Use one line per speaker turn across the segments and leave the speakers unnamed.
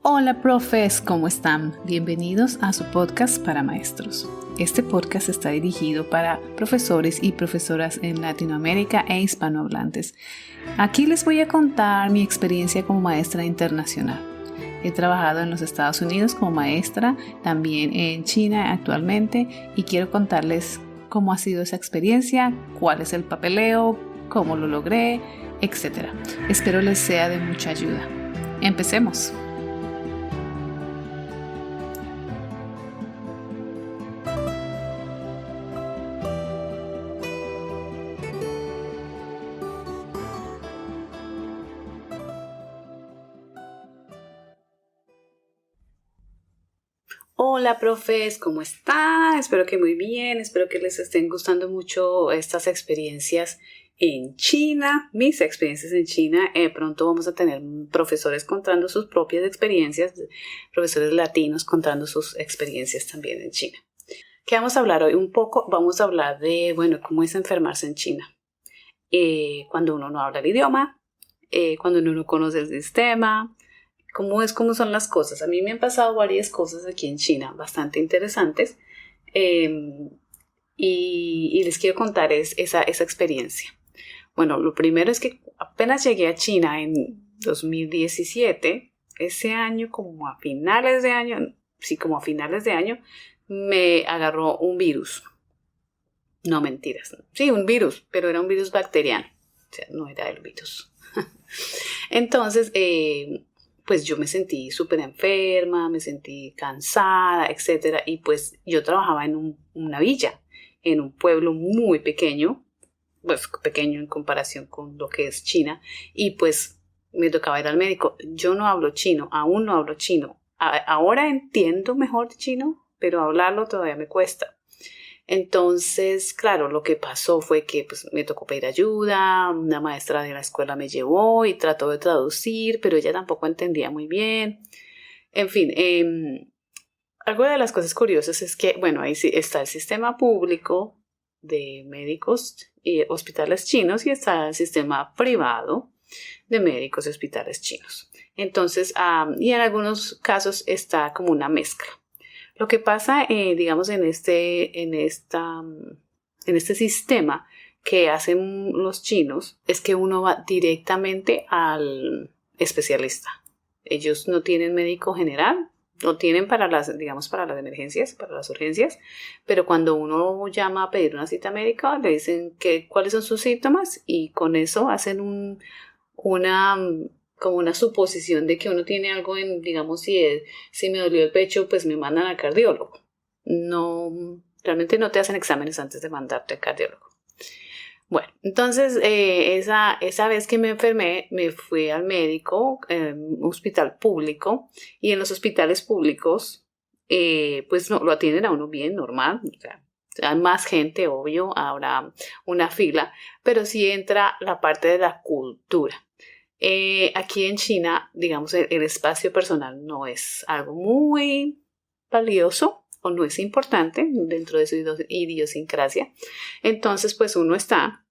Hola profes, ¿cómo están? Bienvenidos a su podcast para maestros. Este podcast está dirigido para profesores y profesoras en Latinoamérica e hispanohablantes. Aquí les voy a contar mi experiencia como maestra internacional. He trabajado en los Estados Unidos como maestra, también en China actualmente, y quiero contarles cómo ha sido esa experiencia, cuál es el papeleo, cómo lo logré, etc. Espero les sea de mucha ayuda. Empecemos. Hola profes, ¿cómo están? Espero que muy bien, espero que les estén gustando mucho estas experiencias en China, mis experiencias en China. Pronto vamos a tener profesores contando sus propias experiencias, profesores latinos contando sus experiencias también en China. ¿Qué vamos a hablar hoy? Un poco vamos a hablar de, cómo es enfermarse en China. Cuando uno no habla el idioma, cuando uno no conoce el sistema, cómo son las cosas. A mí me han pasado varias cosas aquí en China bastante interesantes y les quiero contar esa experiencia. Bueno, lo primero es que apenas llegué a China en 2017, ese año como a finales de año, me agarró un virus. No, mentiras. Sí, un virus, pero era un virus bacteriano. O sea, no era el virus. Entonces, pues yo me sentí súper enferma, me sentí cansada, etc. Y pues yo trabajaba en una villa, en un pueblo muy pequeño, pues pequeño en comparación con lo que es China, y pues me tocaba ir al médico. Yo no hablo chino, aún no hablo chino. Ahora entiendo mejor chino, pero hablarlo todavía me cuesta. Entonces, claro, lo que pasó fue que pues, me tocó pedir ayuda, una maestra de la escuela me llevó y trató de traducir, pero ella tampoco entendía muy bien. En fin, algo de las cosas curiosas es que, ahí sí está el sistema público de médicos y hospitales chinos y está el sistema privado de médicos y hospitales chinos. Entonces, y en algunos casos está como una mezcla. Lo que pasa, digamos, en este sistema que hacen los chinos es que uno va directamente al especialista. Ellos no tienen médico general, lo tienen para las emergencias, para las urgencias, pero cuando uno llama a pedir una cita médica, le dicen cuáles son sus síntomas y con eso hacen como una suposición de que uno tiene algo si me dolió el pecho, pues me mandan al cardiólogo. No, realmente no te hacen exámenes antes de mandarte al cardiólogo. Bueno, entonces esa vez que me enfermé, me fui al médico, un hospital público, y en los hospitales públicos, pues no, lo atienden a uno bien, normal, o sea, hay más gente, obvio, habrá una fila, pero sí entra la parte de la cultura. Aquí en China, digamos, el espacio personal no es algo muy valioso o no es importante dentro de su idiosincrasia. Entonces, pues uno está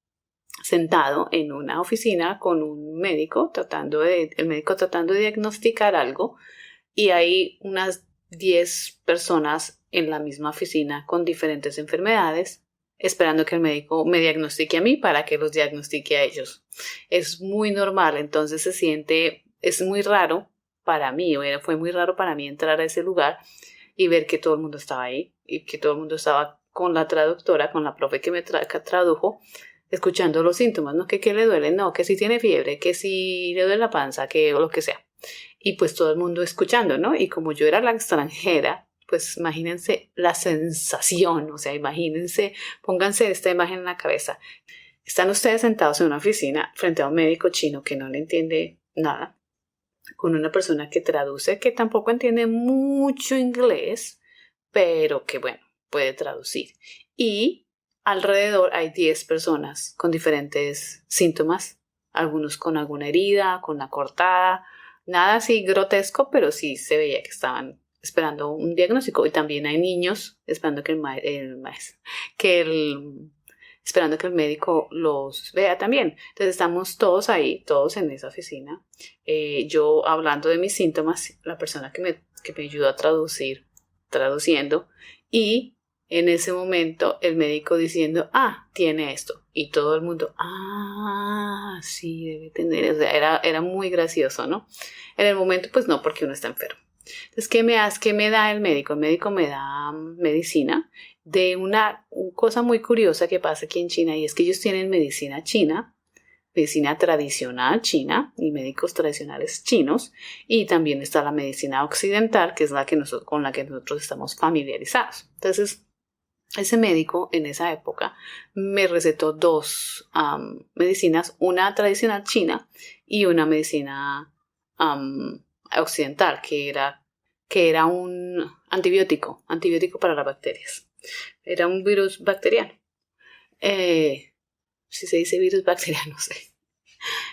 sentado en una oficina con un médico el médico tratando de diagnosticar algo y hay unas 10 personas en la misma oficina con diferentes enfermedades esperando que el médico me diagnostique a mí para que los diagnostique a ellos. Es muy normal, entonces es muy raro para mí, fue muy raro para mí entrar a ese lugar y ver que todo el mundo estaba ahí y que todo el mundo estaba con la traductora, con la profe que me tradujo, escuchando los síntomas, ¿no? Que le duele, no, que si tiene fiebre, que si le duele la panza, que lo que sea. Y pues todo el mundo escuchando, ¿no? Y como yo era la extranjera, pues imagínense la sensación, o sea, pónganse esta imagen en la cabeza. Están ustedes sentados en una oficina frente a un médico chino que no le entiende nada, con una persona que traduce, que tampoco entiende mucho inglés, pero que, puede traducir. Y alrededor hay 10 personas con diferentes síntomas, algunos con alguna herida, con una cortada, nada así grotesco, pero sí se veía que estaban esperando un diagnóstico. Y también hay niños esperando que esperando que el médico los vea también. Entonces estamos todos ahí, todos en esa oficina. Yo hablando de mis síntomas, la persona que me ayudó a traduciendo, y en ese momento el médico diciendo, tiene esto. Y todo el mundo, sí, debe tener. O sea, era muy gracioso, ¿no? En el momento, pues no, porque uno está enfermo. Entonces, ¿qué me da el médico? El médico me da medicina de una cosa muy curiosa que pasa aquí en China, y es que ellos tienen medicina china, medicina tradicional china y médicos tradicionales chinos, y también está la medicina occidental, que es con la que nosotros estamos familiarizados. Entonces, ese médico en esa época me recetó dos medicinas, una tradicional china y una medicina occidental, que era un antibiótico para las bacterias. Era un virus bacteriano. Si se dice virus bacteriano, no sé.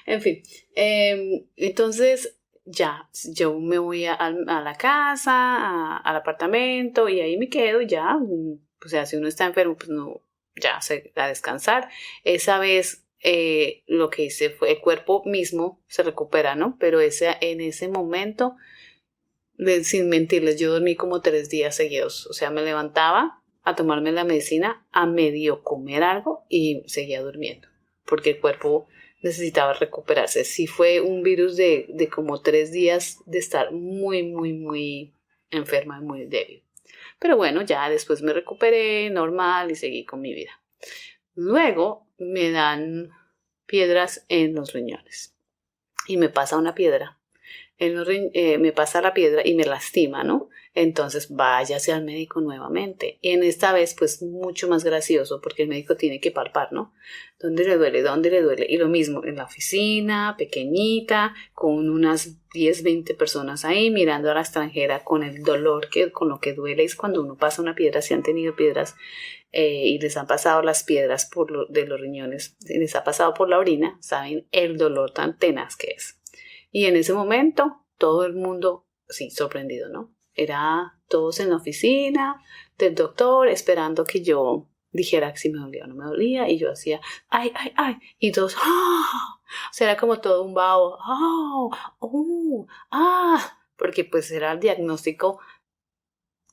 En fin, entonces ya, yo me voy a la casa, al apartamento, y ahí me quedo ya. O sea, si uno está enfermo, pues no, ya, a descansar. Esa vez lo que hice fue, el cuerpo mismo se recupera, ¿no? Pero en ese momento, sin mentirles, yo dormí como 3 días seguidos. O sea, me levantaba a tomarme la medicina, a medio comer algo y seguía durmiendo, porque el cuerpo necesitaba recuperarse. Sí fue un virus de como 3 días de estar muy, muy, muy enferma y muy débil. Pero bueno, ya después me recuperé normal y seguí con mi vida. Luego me dan piedras en los riñones y me pasa una piedra. Me pasa la piedra y me lastima, ¿no? Entonces váyase al médico nuevamente. Y en esta vez, pues mucho más gracioso, porque el médico tiene que palpar, ¿no? ¿Dónde le duele? ¿Dónde le duele? Y lo mismo, en la oficina, pequeñita, con unas 10, 20 personas ahí, mirando a la extranjera con el dolor, con lo que duele es cuando uno pasa una piedra. Si han tenido piedras y les han pasado las piedras de los riñones, les ha pasado por la orina, saben el dolor tan tenaz que es. Y en ese momento, todo el mundo, sí, sorprendido, ¿no? Era todos en la oficina del doctor esperando que yo dijera si me dolía o no me dolía, y yo hacía, ay, ay, ay, y todos, ¡ah! O sea, era como todo un vaho, porque pues era el diagnóstico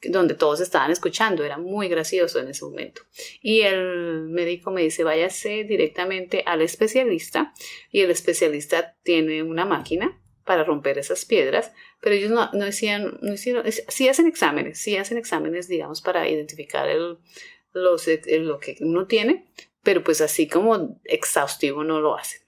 donde todos estaban escuchando, era muy gracioso en ese momento. Y el médico me dice, váyase directamente al especialista, y el especialista tiene una máquina para romper esas piedras, pero ellos no hicieron, sí hacen exámenes, digamos, para identificar lo que uno tiene, pero pues así como exhaustivo no lo hacen.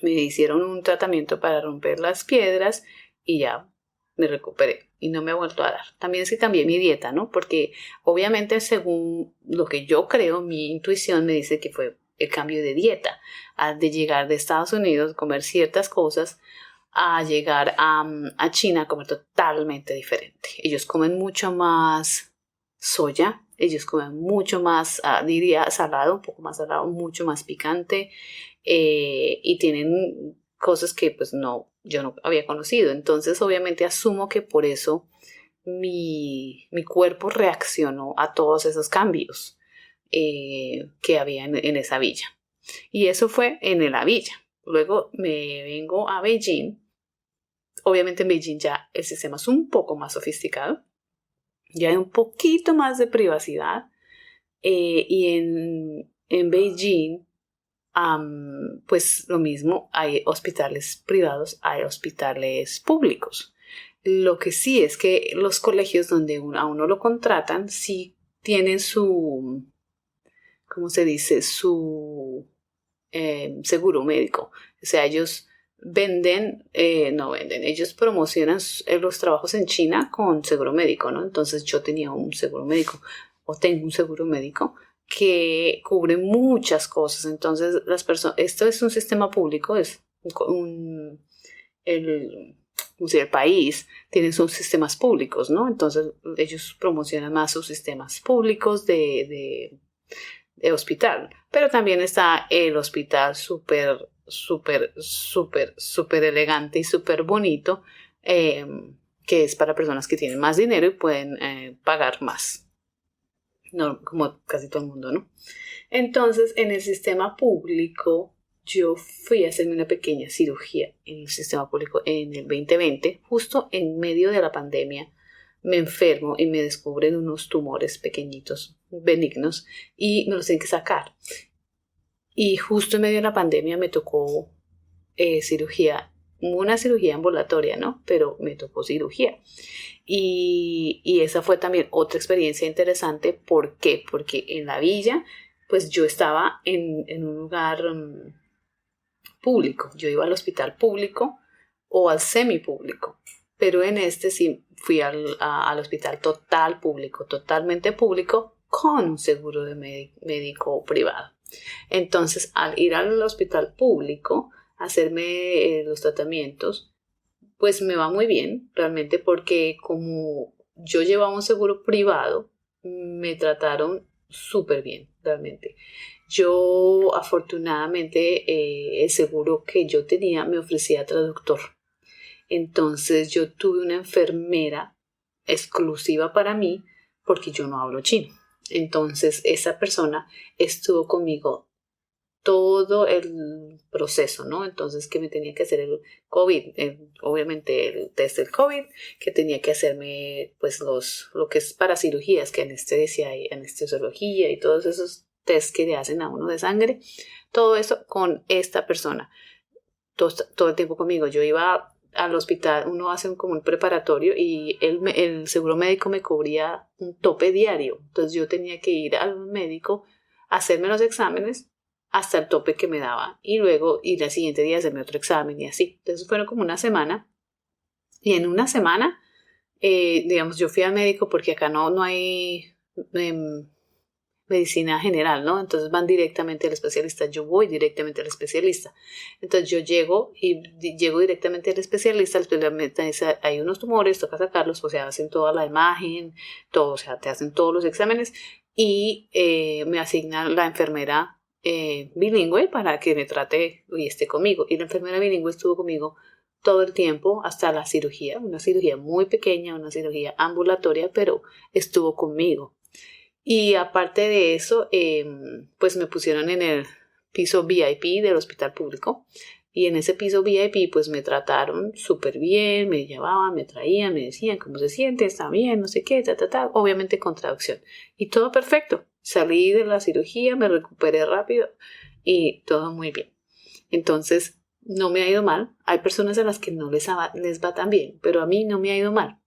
Me hicieron un tratamiento para romper las piedras y ya me recuperé y no me ha vuelto a dar. También es que cambié mi dieta, ¿no? Porque obviamente según lo que yo creo, mi intuición me dice que fue el cambio de dieta. De llegar de Estados Unidos, comer ciertas cosas, a llegar a China a comer totalmente diferente. Ellos comen mucho más soya, ellos comen mucho más, diría salado, un poco más salado, mucho más picante, y tienen cosas que pues yo no había conocido. Entonces obviamente asumo que por eso mi cuerpo reaccionó a todos esos cambios que había en esa villa. Y eso fue en la villa. Luego me vengo a Beijing. Obviamente en Beijing ya el sistema es un poco más sofisticado. Ya hay un poquito más de privacidad. Y en Beijing, pues lo mismo, hay hospitales privados, hay hospitales públicos. Lo que sí es que los colegios donde a uno lo contratan sí tienen su, ¿cómo se dice? Su seguro médico. O sea, ellos ellos promocionan los trabajos en China con seguro médico, ¿no? Entonces yo tenía un seguro médico, o tengo un seguro médico que cubre muchas cosas. Entonces esto es un sistema público, es el país tiene sus sistemas públicos, ¿no? Entonces ellos promocionan más sus sistemas públicos de hospital, pero también está el hospital súper elegante y súper bonito, que es para personas que tienen más dinero y pueden pagar más. no, como casi todo el mundo, ¿no? Entonces, en el sistema público, yo fui a hacerme una pequeña cirugía en el sistema público en el 2020, justo en medio de la pandemia. Me enfermo y me descubren unos tumores pequeñitos, benignos, y me los tienen que sacar. Y justo en medio de la pandemia me tocó cirugía, una cirugía ambulatoria, ¿no? Pero me tocó cirugía. Y esa fue también otra experiencia interesante. ¿Por qué? Porque en la villa, pues yo estaba en un lugar público. Yo iba al hospital público o al semipúblico. Pero en este sí fui al hospital total público, totalmente público, con un seguro de médico privado. Entonces, al ir al hospital público a hacerme los tratamientos, pues me va muy bien, realmente, porque como yo llevaba un seguro privado, me trataron súper bien, realmente. Yo, afortunadamente, el seguro que yo tenía me ofrecía traductor. Entonces, yo tuve una enfermera exclusiva para mí porque yo no hablo chino. Entonces, esa persona estuvo conmigo todo el proceso, ¿no? Entonces, que me tenía que hacer el COVID, obviamente el test del COVID, que tenía que hacerme, pues, lo que es para cirugías, que anestesia y anestesiología y todos esos test que le hacen a uno de sangre, todo eso con esta persona, todo el tiempo conmigo. Yo iba al hospital, uno hace como un preparatorio y el seguro médico me cubría un tope diario, entonces yo tenía que ir al médico a hacerme los exámenes hasta el tope que me daba y luego ir al siguiente día a hacerme otro examen y así. Entonces fueron como una semana y en una semana, digamos, yo fui al médico porque acá no hay medicina general, ¿no? Entonces van directamente al especialista, yo voy directamente al especialista. Entonces yo llego directamente al especialista dice, hay unos tumores, toca sacarlos, o sea, hacen toda la imagen, todo, o sea, te hacen todos los exámenes y me asignan la enfermera bilingüe para que me trate y esté conmigo. Y la enfermera bilingüe estuvo conmigo todo el tiempo hasta la cirugía, una cirugía muy pequeña, una cirugía ambulatoria, pero estuvo conmigo. Y aparte de eso, pues me pusieron en el piso VIP del hospital público. Y en ese piso VIP, pues me trataron súper bien, me llevaban, me traían, me decían cómo se siente, está bien, no sé qué, obviamente con traducción. Y todo perfecto. Salí de la cirugía, me recuperé rápido y todo muy bien. Entonces, no me ha ido mal. Hay personas a las que no les va tan bien, pero a mí no me ha ido mal.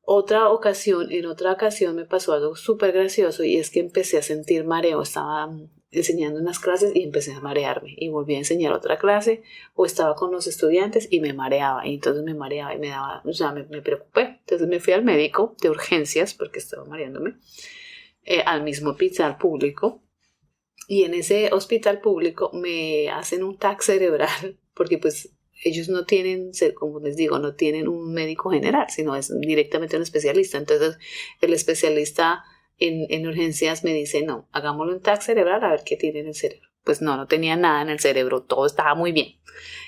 En otra ocasión me pasó algo súper gracioso y es que empecé a sentir mareo. Estaba enseñando unas clases y empecé a marearme y volví a enseñar otra clase o estaba con los estudiantes y me mareaba y entonces me mareaba y me daba, o sea, me preocupé. Entonces me fui al médico de urgencias porque estaba mareándome, al mismo hospital público y en ese hospital público me hacen un TAC cerebral porque pues ellos no tienen, como les digo, no tienen un médico general, sino es directamente un especialista. Entonces, el especialista en urgencias me dice, no, hagámosle un TAC cerebral a ver qué tiene en el cerebro. Pues no tenía nada en el cerebro, todo estaba muy bien.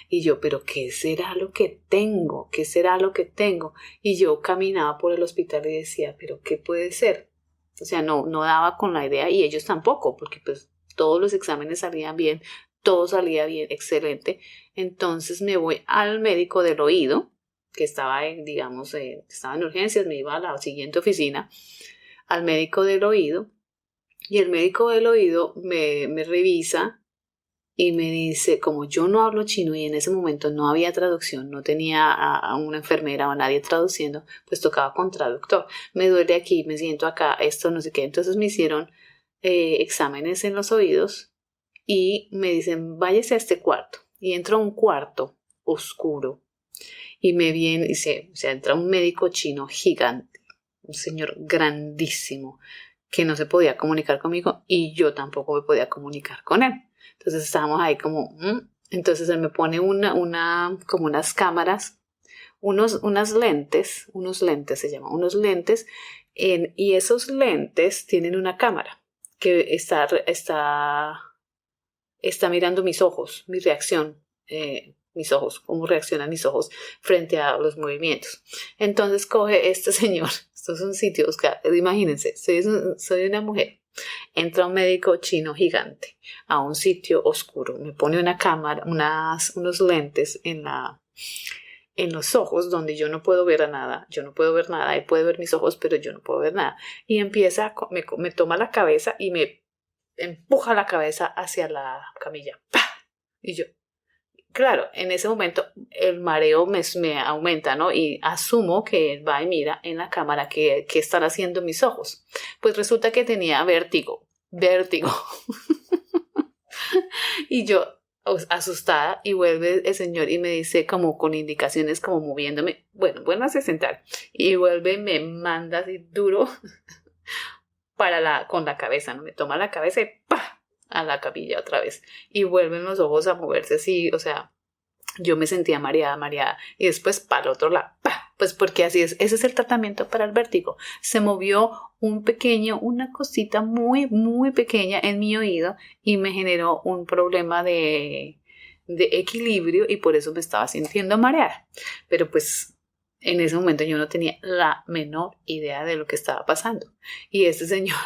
Y yo, pero ¿qué será lo que tengo? ¿Qué será lo que tengo? Y yo caminaba por el hospital y decía, pero ¿qué puede ser? O sea, no daba con la idea y ellos tampoco, porque pues todos los exámenes salían bien, todo salía bien, excelente. Entonces me voy al médico del oído, que estaba estaba en urgencias, me iba a la siguiente oficina, al médico del oído, y el médico del oído me revisa y me dice, como yo no hablo chino y en ese momento no había traducción, no tenía a una enfermera o a nadie traduciendo, pues tocaba con traductor. Me duele aquí, me siento acá, esto no sé qué. Entonces me hicieron exámenes en los oídos y me dicen, váyase a este cuarto. Y entro a un cuarto oscuro y me viene, entra un médico chino gigante, un señor grandísimo, que no se podía comunicar conmigo y yo tampoco me podía comunicar con él. Entonces estábamos ahí como, entonces él me pone como unas cámaras, unos lentes se llaman, unos lentes, y esos lentes tienen una cámara que está mirando mis ojos, mi reacción, mis ojos, cómo reaccionan mis ojos frente a los movimientos. Entonces coge este señor, esto es un sitio, imagínense, soy una mujer, entra un médico chino gigante a un sitio oscuro, me pone una cámara, unos lentes en los ojos donde yo no puedo ver nada, él puede ver mis ojos, pero yo no puedo ver nada. Y empieza, me toma la cabeza y me empuja la cabeza hacia la camilla. ¡Pah! Y yo, claro, en ese momento el mareo me aumenta, ¿no? Y asumo que él va y mira en la cámara qué están haciendo mis ojos. Pues resulta que tenía vértigo. Y yo, asustada, y vuelve el señor y me dice como con indicaciones como moviéndome, bueno, a sentar, y vuelve y me manda así duro con la cabeza, ¿no? Me toma la cabeza y ¡pah! A la capilla otra vez, y vuelven los ojos a moverse así, o sea, yo me sentía mareada, y después para el otro lado, ¡pah! Pues porque así es, ese es el tratamiento para el vértigo. Se movió una cosita muy, muy pequeña en mi oído y me generó un problema de equilibrio y por eso me estaba sintiendo mareada. Pero pues en ese momento yo no tenía la menor idea de lo que estaba pasando. Y este señor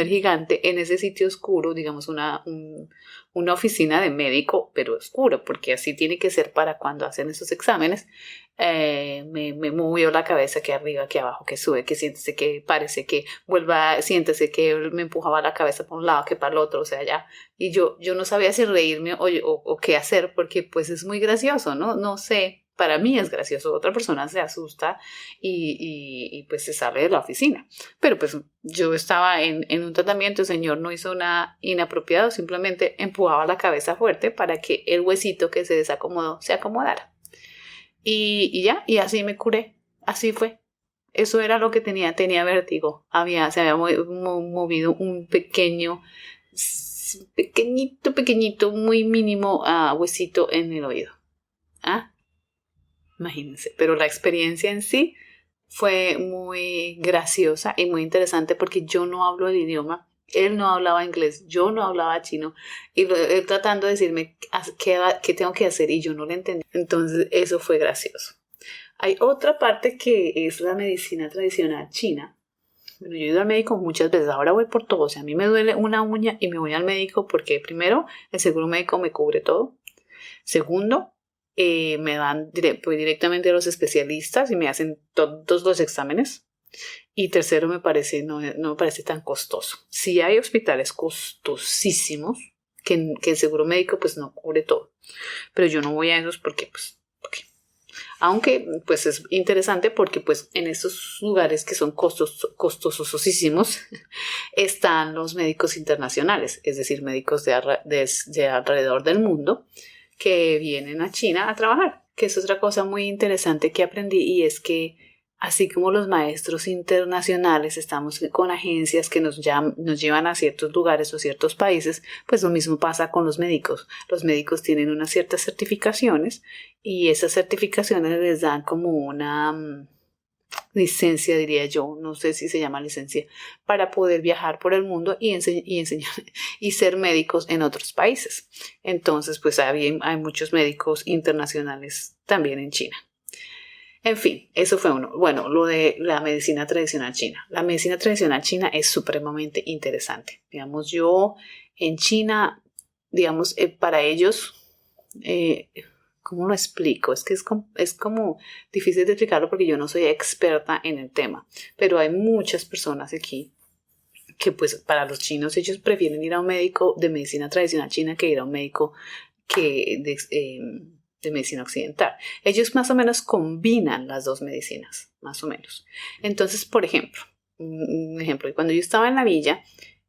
gigante en ese sitio oscuro, digamos una oficina de médico, pero oscuro, porque así tiene que ser para cuando hacen esos exámenes, me movió la cabeza que arriba, que abajo, que sube, que siéntese, que parece, que vuelva, siéntese, que me empujaba la cabeza para un lado, que para el otro, o sea, ya. Y yo no sabía si reírme o qué hacer, porque pues es muy gracioso, ¿no? No sé. Para mí es gracioso, otra persona se asusta y pues se sale de la oficina. Pero pues yo estaba en un tratamiento, el señor no hizo nada inapropiado, simplemente empujaba la cabeza fuerte para que el huesito que se desacomodó se acomodara. Y ya, y así me curé, así fue. Eso era lo que tenía vértigo, se había movido un pequeñito, muy mínimo huesito en el oído. ¿Ah? Imagínense, pero la experiencia en sí fue muy graciosa y muy interesante porque yo no hablo el idioma, él no hablaba inglés, yo no hablaba chino y él tratando de decirme qué tengo que hacer y yo no lo entendí. Entonces eso fue gracioso. Hay otra parte que es la medicina tradicional china. Bueno, yo he ido al médico muchas veces, ahora voy por todo. O sea, a mí me duele una uña y me voy al médico porque primero el seguro médico me cubre todo. Segundo, voy directamente a los especialistas y me hacen todos los exámenes. Y tercero, no me parece tan costoso. Sí hay hospitales costosísimos que el seguro médico pues no cubre todo. Pero yo no voy a esos porque aunque pues es interesante porque pues en estos lugares que son costosísimos están los médicos internacionales, es decir, médicos de alrededor del mundo que vienen a China a trabajar, que es otra cosa muy interesante que aprendí y es que así como los maestros internacionales estamos con agencias que nos llevan a ciertos lugares o ciertos países, pues lo mismo pasa con los médicos. Los médicos tienen unas ciertas certificaciones y esas certificaciones les dan como una licencia, diría yo, no sé si se llama licencia, para poder viajar por el mundo y enseñar y ser médicos en otros países. Entonces, pues hay muchos médicos internacionales también en China. En fin, eso fue uno. Bueno, lo de la medicina tradicional china. La medicina tradicional china es supremamente interesante. Digamos, yo en China, digamos, para ellos, ¿cómo lo explico? Es que es como difícil de explicarlo porque yo no soy experta en el tema. Pero hay muchas personas aquí que pues para los chinos ellos prefieren ir a un médico de medicina tradicional china que ir a un médico de medicina occidental. Ellos más o menos combinan las dos medicinas, más o menos. Entonces, por ejemplo, un ejemplo, cuando yo estaba en la villa,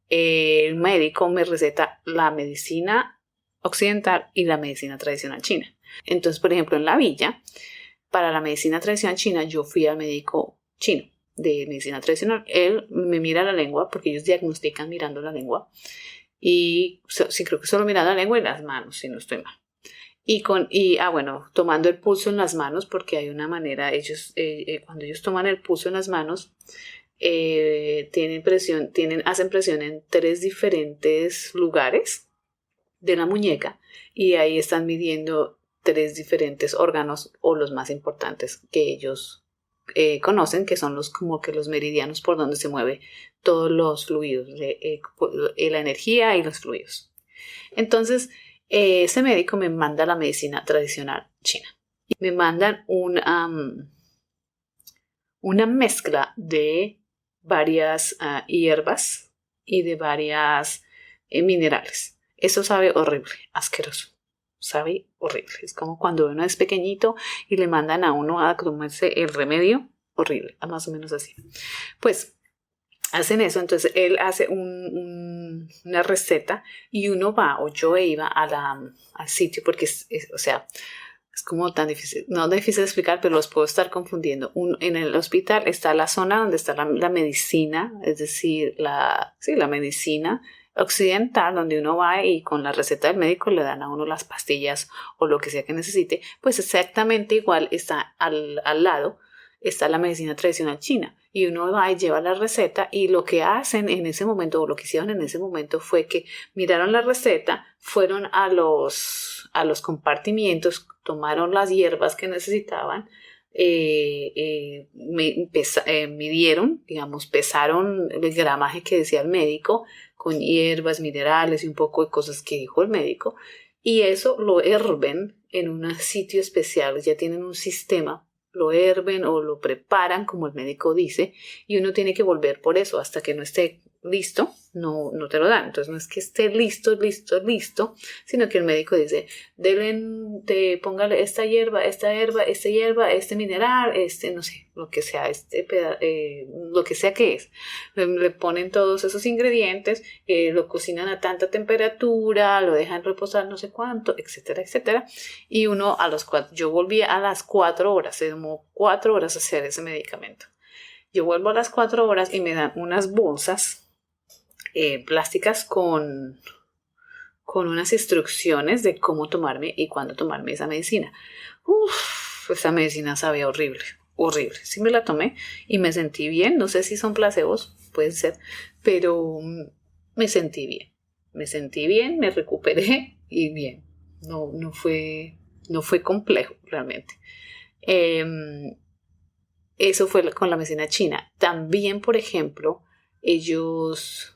el médico me receta la medicina occidental y la medicina tradicional china. Entonces, por ejemplo, en la villa, para la medicina tradicional china, yo fui al médico chino de medicina tradicional. Él me mira la lengua, porque ellos diagnostican mirando la lengua. Y sí, creo que solo mira la lengua y las manos, si no estoy mal. Tomando el pulso en las manos, porque hay una manera, cuando ellos toman el pulso en las manos, hacen presión en 3 diferentes lugares de la muñeca y ahí están midiendo 3 diferentes órganos o los más importantes que ellos conocen, que son como que los meridianos por donde se mueve todos los fluidos, la energía y los fluidos. Entonces, ese médico me manda la medicina tradicional china. Me mandan una mezcla de varias hierbas y de varias minerales. Eso sabe horrible, asqueroso. Sabe horrible. Es como cuando uno es pequeñito y le mandan a uno a tomarse el remedio. Horrible, más o menos así. Pues hacen eso, entonces él hace una receta y uno va, o yo iba al sitio, porque o sea, es como tan difícil, no difícil de explicar, pero los puedo estar confundiendo. En el hospital está la zona donde está la medicina, es decir, la medicina occidental, donde uno va y con la receta del médico le dan a uno las pastillas o lo que sea que necesite. Pues exactamente igual está al lado, está la medicina tradicional china. Y uno va y lleva la receta y lo que hacen en ese momento, o lo que hicieron en ese momento, fue que miraron la receta, fueron a los compartimientos, tomaron las hierbas que necesitaban, midieron, digamos, pesaron el gramaje que decía el médico, con hierbas, minerales y un poco de cosas que dijo el médico, y eso lo herven en un sitio especial, ya tienen un sistema, lo herven o lo preparan como el médico dice, y uno tiene que volver por eso hasta que no esté listo, no te lo dan. Entonces no es que esté listo, sino que el médico dice, póngale esta hierba, este mineral, no sé, lo que sea, lo que sea que es. Le ponen todos esos ingredientes, lo cocinan a tanta temperatura, lo dejan reposar no sé cuánto, etcétera, etcétera. Y uno yo volví a las 4 horas, se tomó 4 horas hacer ese medicamento. Yo vuelvo a las 4 horas y me dan unas bolsas plásticas con unas instrucciones de cómo tomarme y cuándo tomarme esa medicina. Esa medicina sabía horrible. Sí me la tomé y me sentí bien. No sé si son placebos, pueden ser, pero me sentí bien. Me recuperé y bien. No fue complejo realmente. Eso fue con la medicina china. También, por ejemplo, ellos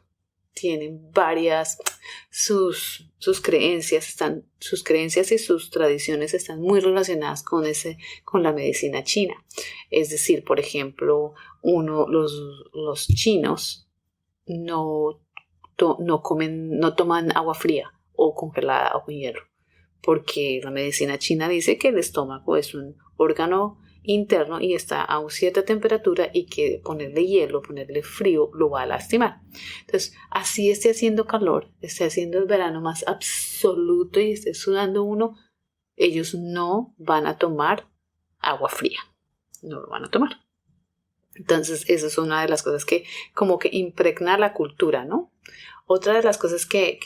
tienen sus creencias y sus tradiciones están muy relacionadas con la medicina china. Es decir, por ejemplo, los chinos no toman agua fría o congelada o con hielo, porque la medicina china dice que el estómago es un órgano interno y está a una cierta temperatura y que ponerle hielo, ponerle frío lo va a lastimar. Entonces, así esté haciendo calor, esté haciendo el verano más absoluto y esté sudando uno, ellos no van a tomar agua fría, no lo van a tomar. Entonces, eso es una de las cosas que como que impregna la cultura, ¿no? Otra de las cosas que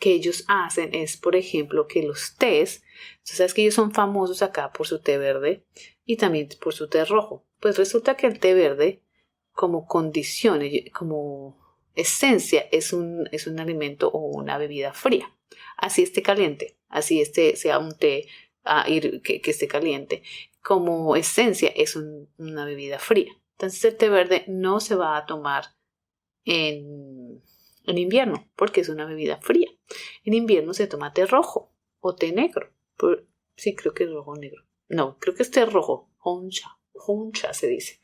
ellos hacen es, por ejemplo, que los tés, tú sabes que ellos son famosos acá por su té verde y también por su té rojo. Pues resulta que el té verde, como condición, como esencia, es un alimento o una bebida fría. Así esté caliente, así sea un té que esté caliente. Como esencia es una bebida fría. Entonces el té verde no se va a tomar en invierno porque es una bebida fría. En invierno se toma té rojo o té negro. Sí, creo que es rojo o negro. No, creo que es té rojo. Honcha se dice.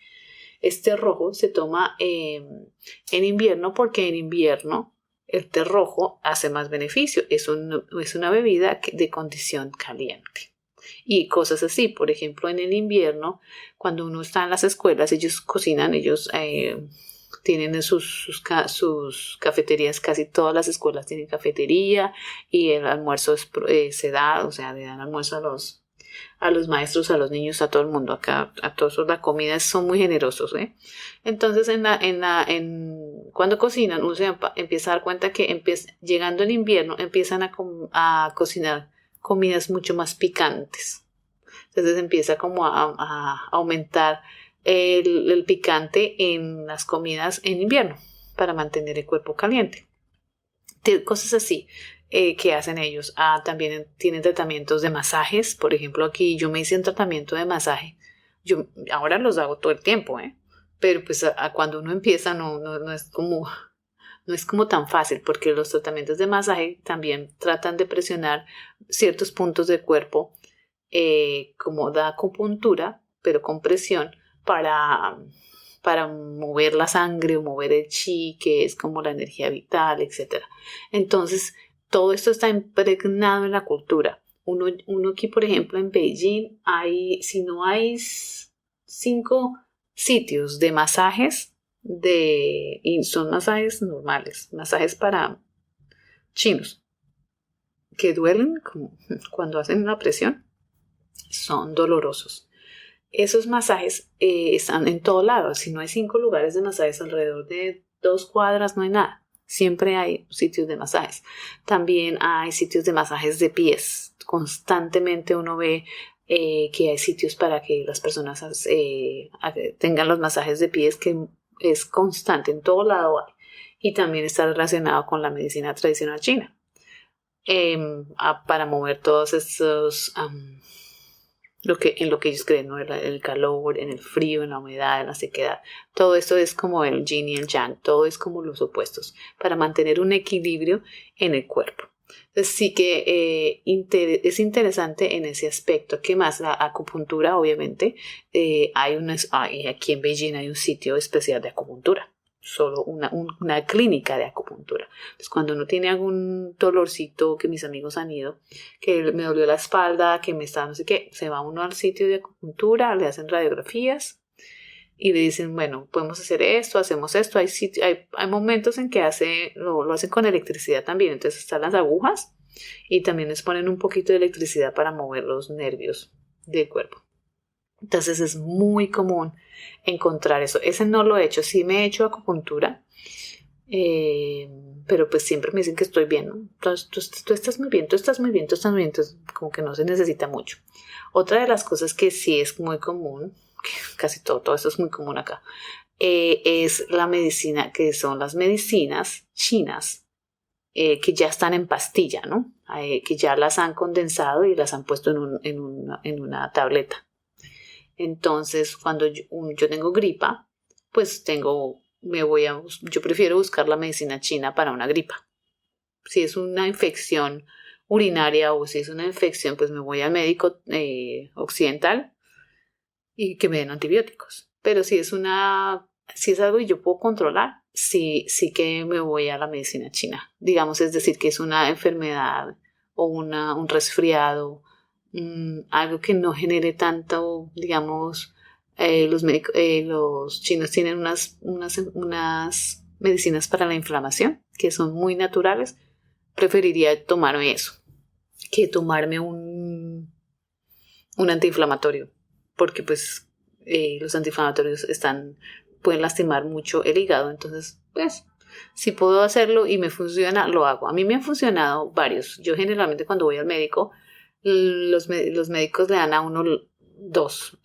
Este rojo se toma en invierno porque en invierno el té rojo hace más beneficio. Es una bebida de condición caliente. Y cosas así. Por ejemplo, en el invierno, cuando uno está en las escuelas, ellos cocinan, tienen sus cafeterías, casi todas las escuelas tienen cafetería y el almuerzo se da, o sea, le dan almuerzo a los maestros, a los niños, a todo el mundo. Acá a todos la comida son muy generosos, ¿eh? Entonces cuando cocinan uno se empieza a dar cuenta que llegando el invierno empiezan a cocinar comidas mucho más picantes. Entonces empieza como a aumentar el picante en las comidas en invierno para mantener el cuerpo caliente. Cosas así. ¿qué hacen ellos? También tienen tratamientos de masajes. Por ejemplo, aquí yo me hice un tratamiento de masaje. Yo ahora los hago todo el tiempo, ¿eh? Pero pues cuando uno empieza no es como tan fácil, porque los tratamientos de masaje también tratan de presionar ciertos puntos del cuerpo, como da acupuntura, pero con presión para mover la sangre o mover el chi, que es como la energía vital, etc. Entonces, todo esto está impregnado en la cultura. Uno aquí, por ejemplo, en Beijing, si no hay 5 sitios de masajes, y son masajes normales, masajes para chinos, que duelen cuando hacen una presión, son dolorosos. Esos masajes están en todo lado. Si no hay 5 lugares de masajes alrededor de 2 cuadras, no hay nada. Siempre hay sitios de masajes. También hay sitios de masajes de pies. Constantemente uno ve que hay sitios para que las personas tengan los masajes de pies, que es constante, en todo lado hay. Y también está relacionado con la medicina tradicional china. Para mover todos estos... en lo que ellos creen, ¿no? El calor, en el frío, en la humedad, en la sequedad. Todo esto es como el yin y el yang, todo es como los opuestos, para mantener un equilibrio en el cuerpo. Entonces sí que es interesante en ese aspecto. ¿Qué más? La acupuntura, obviamente. Aquí en Beijing hay un sitio especial de acupuntura. Solo una clínica de acupuntura. Entonces, cuando uno tiene algún dolorcito, que mis amigos han ido, que me dolió la espalda, que me está no sé qué, se va uno al sitio de acupuntura, le hacen radiografías y le dicen, bueno, podemos hacer esto, hacemos esto. Hay momentos en que lo hacen con electricidad también. Entonces están las agujas y también les ponen un poquito de electricidad para mover los nervios del cuerpo. Entonces es muy común encontrar eso. Ese no lo he hecho. Sí me he hecho acupuntura, pero pues siempre me dicen que estoy bien, ¿no? Entonces, tú estás muy bien, tú estás muy bien, tú estás muy bien. Entonces como que no se necesita mucho. Otra de las cosas que sí es muy común, casi todo eso es muy común acá, es la medicina, que son las medicinas chinas, que ya están en pastilla, ¿no? Que ya las han condensado y las han puesto en una tableta. Entonces, cuando yo tengo gripa, pues yo prefiero buscar la medicina china para una gripa. Si es una infección urinaria o si es una infección, pues me voy al médico occidental y que me den antibióticos. Pero si es algo que yo puedo controlar, sí que me voy a la medicina china. Digamos, es decir, que es una enfermedad o un resfriado, algo que no genere tanto, digamos, los chinos tienen unas medicinas para la inflamación que son muy naturales. Preferiría tomarme eso que tomarme un antiinflamatorio, porque pues los antiinflamatorios pueden lastimar mucho el hígado. Entonces, pues, si puedo hacerlo y me funciona, lo hago. A mí me han funcionado varios. Yo generalmente cuando voy al médico, los médicos le dan a uno 2.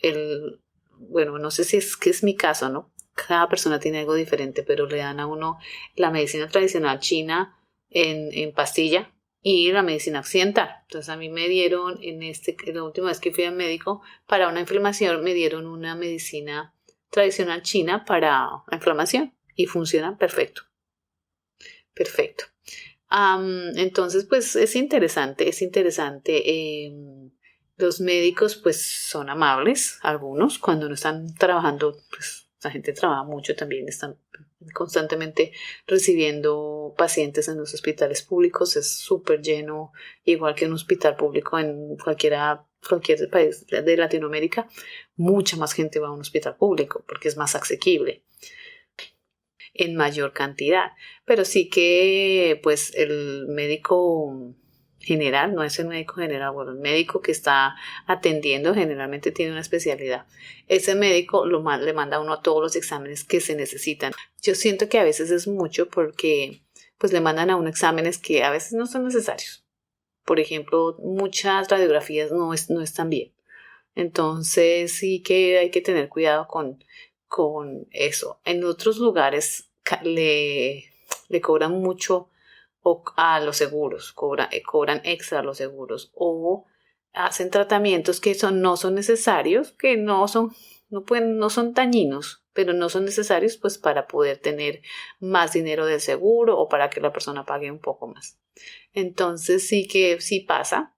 Bueno, no sé si es mi caso, ¿no? Cada persona tiene algo diferente, pero le dan a uno la medicina tradicional china en pastilla y la medicina occidental. Entonces a mí me dieron, la última vez que fui al médico, para una inflamación, me dieron una medicina tradicional china para la inflamación y funciona perfecto. Perfecto. Entonces, pues es interesante. Los médicos, pues, son amables, algunos, cuando no están trabajando, pues, la gente trabaja mucho también, están constantemente recibiendo pacientes en los hospitales públicos, es súper lleno, igual que un hospital público en cualquier país de Latinoamérica, mucha más gente va a un hospital público porque es más asequible en mayor cantidad. Pero sí que pues el médico general, no es el médico general, bueno, el médico que está atendiendo generalmente tiene una especialidad. Ese médico le manda a uno a todos los exámenes que se necesitan. Yo siento que a veces es mucho porque pues le mandan a uno exámenes que a veces no son necesarios. Por ejemplo, muchas radiografías no están bien. Entonces sí que hay que tener cuidado con eso. En otros lugares le cobran mucho o a los seguros, cobran extra a los seguros, o hacen tratamientos que no son necesarios, que no son dañinos, pero no son necesarios pues para poder tener más dinero del seguro o para que la persona pague un poco más. Entonces sí pasa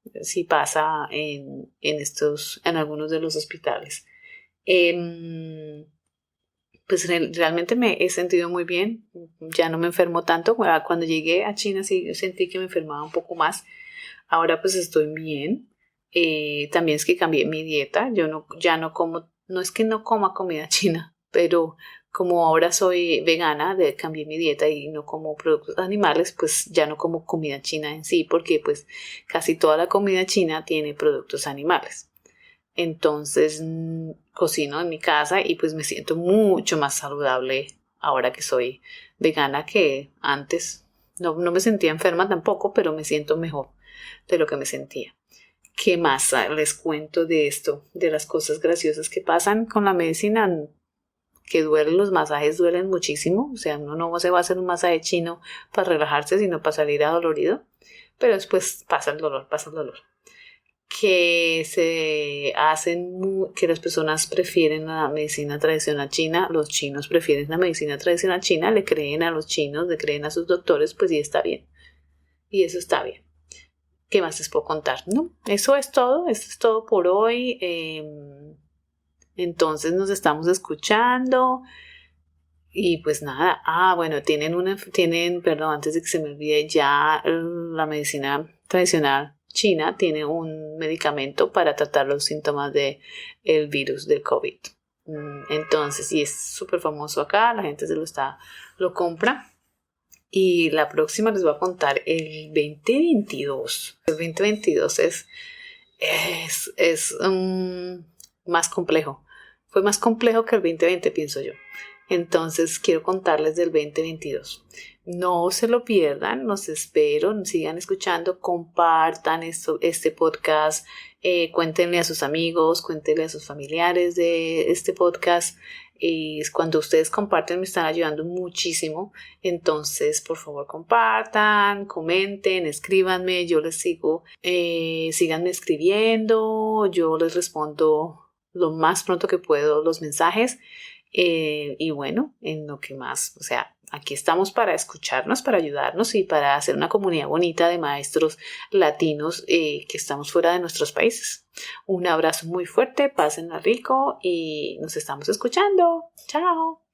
en algunos de los hospitales. Pues realmente me he sentido muy bien, ya no me enfermo tanto. Cuando llegué a China sí sentí que me enfermaba un poco más, ahora pues estoy bien. También es que cambié mi dieta, ya no como, no es que no coma comida china, pero como ahora soy vegana, cambié mi dieta y no como productos animales, pues ya no como comida china en sí, porque pues casi toda la comida china tiene productos animales. Entonces cocino en mi casa y pues me siento mucho más saludable ahora que soy vegana que antes. No me sentía enferma tampoco, pero me siento mejor de lo que me sentía. ¿Qué más les cuento de esto? De las cosas graciosas que pasan con la medicina, que duelen, los masajes duelen muchísimo. O sea, uno no se va a hacer un masaje chino para relajarse, sino para salir adolorido. Pero después pasa el dolor. Que que las personas prefieren la medicina tradicional china, los chinos prefieren la medicina tradicional china, le creen a los chinos, le creen a sus doctores, pues y está bien. Y eso está bien. ¿Qué más les puedo contar? No, eso es todo por hoy. Entonces nos estamos escuchando. Y pues nada, bueno, perdón, antes de que se me olvide, ya la medicina tradicional china tiene un medicamento para tratar los síntomas del virus del COVID. Entonces, y es súper famoso acá, la gente lo compra. Y la próxima les voy a contar el 2022. El 2022 es más complejo. Fue más complejo que el 2020, pienso yo. Entonces quiero contarles del 2022. No se lo pierdan, los espero, sigan escuchando, compartan este podcast, cuéntenle a sus amigos, cuéntenle a sus familiares de este podcast. Y cuando ustedes comparten me están ayudando muchísimo. Entonces, por favor, compartan, comenten, escríbanme, yo les sigo. Síganme escribiendo, yo les respondo lo más pronto que puedo los mensajes. Y bueno, en lo que más, o sea, aquí estamos para escucharnos, para ayudarnos y para hacer una comunidad bonita de maestros latinos que estamos fuera de nuestros países. Un abrazo muy fuerte, pásenla rico y nos estamos escuchando. Chao.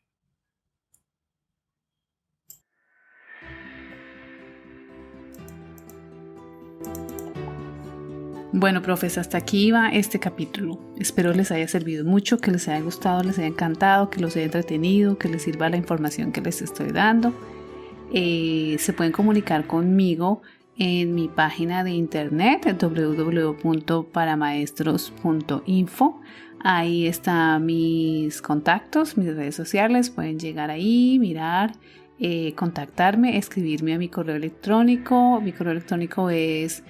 Bueno, profes, hasta aquí va este capítulo. Espero les haya servido mucho, que les haya gustado, les haya encantado, que los haya entretenido, que les sirva la información que les estoy dando. Se pueden comunicar conmigo en mi página de internet www.paramaestros.info. Ahí están mis contactos, mis redes sociales. Pueden llegar ahí, mirar, contactarme, escribirme a mi correo electrónico. Mi correo electrónico es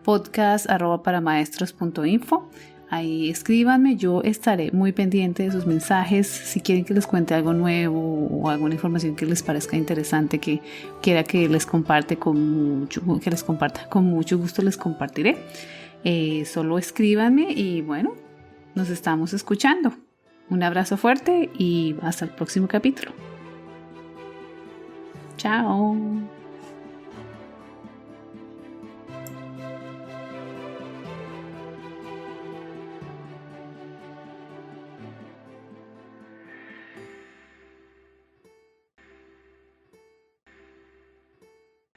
podcast@paramaestros.info. Ahí escríbanme, yo estaré muy pendiente de sus mensajes. Si quieren que les cuente algo nuevo o alguna información que les parezca interesante, que quiera que les comparta con mucho gusto les compartiré. Solo escríbanme y bueno, nos estamos escuchando. Un abrazo fuerte y hasta el próximo capítulo. Chao.